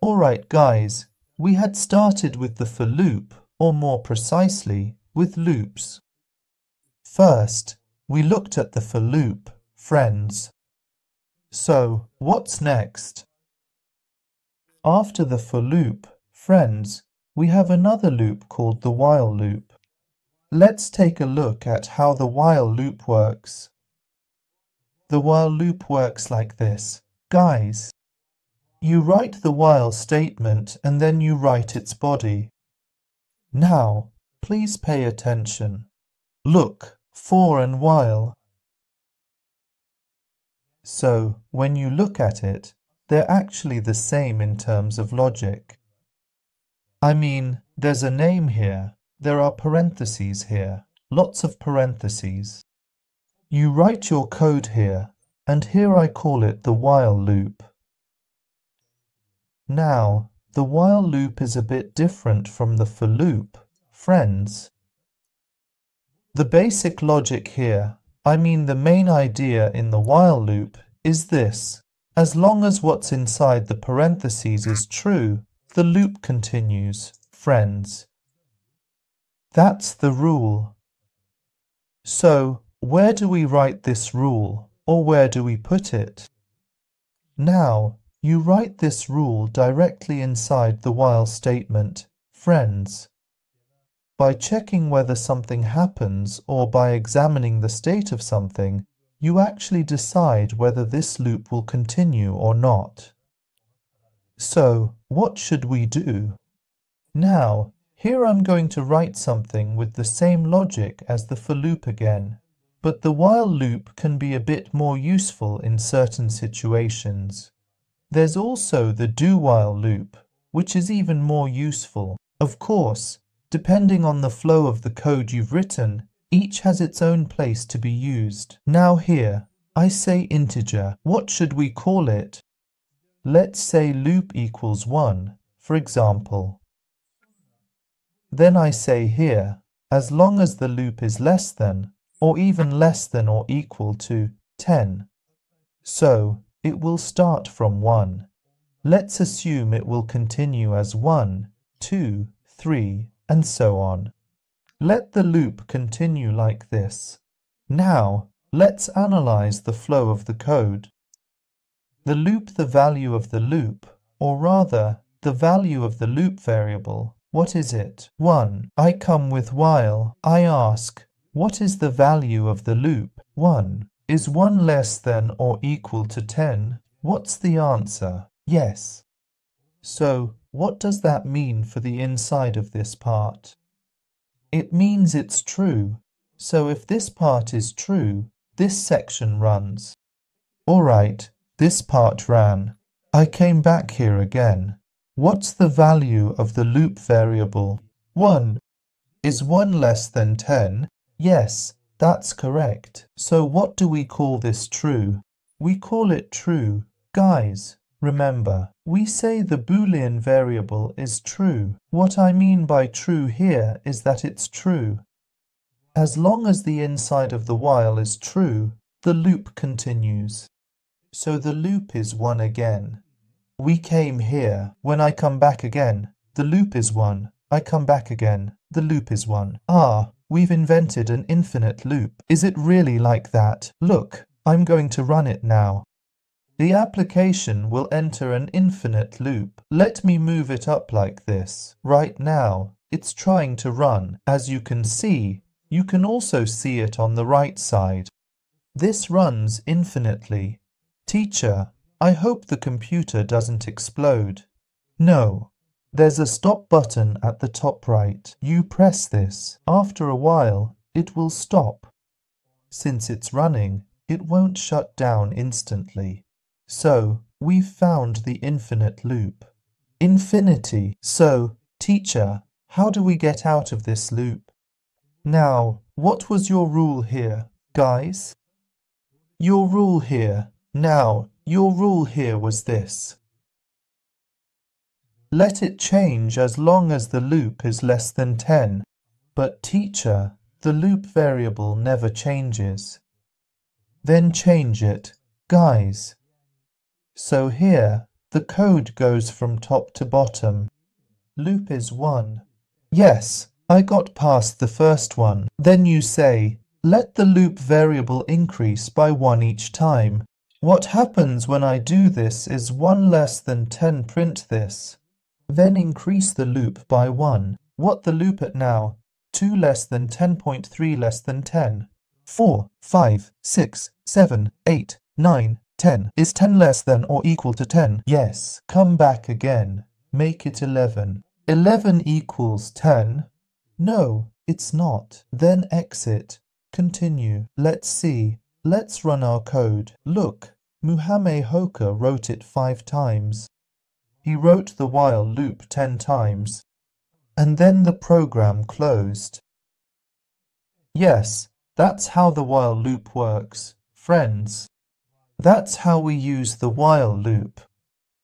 Alright guys, we had started with the for loop, or more precisely, with loops. First, we looked at the for loop, friends. So, what's next? After the for loop, friends, we have another loop called the while loop. Let's take a look at how the while loop works. The while loop works like this. Guys, you write the while statement and then you write its body. Now, please pay attention. Look, for and while. So, when you look at it, they're actually the same in terms of logic. I mean, there's a name here, there are parentheses here, lots of parentheses. You write your code here, and here I call it the while loop. Now, the while loop is a bit different from the for loop, friends. The basic logic here, I mean the main idea in the while loop, is this. As long as what's inside the parentheses is true, the loop continues, friends. That's the rule. So, where do we write this rule, or where do we put it? Now, you write this rule directly inside the while statement, friends. By checking whether something happens or by examining the state of something, you actually decide whether this loop will continue or not. So, what should we do? Now, here I'm going to write something with the same logic as the for loop again, but the while loop can be a bit more useful in certain situations. There's also the do while loop, which is even more useful. Of course, depending on the flow of the code you've written, each has its own place to be used. Now here, I say integer. What should we call it? Let's say loop equals 1, for example. Then I say here, as long as the loop is less than, or even less than or equal to 10. So, it will start from 1. Let's assume it will continue as 1, 2, 3, and so on. Let the loop continue like this. Now, let's analyze the flow of the code. The value of the loop, or rather, the value of the loop variable, what is it? 1. I come with while. I ask, what is the value of the loop? 1. Is 1 less than or equal to 10? What's the answer? Yes. So, what does that mean for the inside of this part? It means it's true. So if this part is true, this section runs. Alright, this part ran. I came back here again. What's the value of the loop variable? 1. Is 1 less than 10? Yes, that's correct. So what do we call this true? We call it true. Guys, remember, we say the Boolean variable is true. What I mean by true here is that it's true. As long as the inside of the while is true, the loop continues. So the loop is 1 again. We came here. When I come back again, the loop is 1. I come back again. The loop is 1. Ah, we've invented an infinite loop. Is it really like that? Look, I'm going to run it now. The application will enter an infinite loop. Let me move it up like this. Right now, it's trying to run. As you can see, you can also see it on the right side. This runs infinitely. Teacher, I hope the computer doesn't explode. No. There's a stop button at the top right. You press this. After a while, it will stop. Since it's running, it won't shut down instantly. So, we've found the infinite loop. Infinity. So, teacher, how do we get out of this loop? Now, what was your rule here, guys? Your rule here. Now, your rule here was this. Let it change as long as the loop is less than 10. But teacher, the loop variable never changes. Then change it, guys. So here, The code goes from top to bottom. Loop is 1. Yes, I got past the first one. Then you say, let the loop variable increase by 1 each time. What happens when I do this is 1 less than 10 print this. Then increase the loop by 1. What the loop at now? 2 less than 10.3 less than 10. 4, 5, 6, 7, 8, 9, 10. Is 10 less than or equal to 10? Yes. Come back again. Make it 11. 11 equals 10? No, it's not. Then exit. Continue. Let's see. Let's run our code. Look, Muhammet Hoka wrote it 5 times. He wrote the while loop 10 times. And then the program closed. Yes, that's how the while loop works, friends. That's how we use the while loop.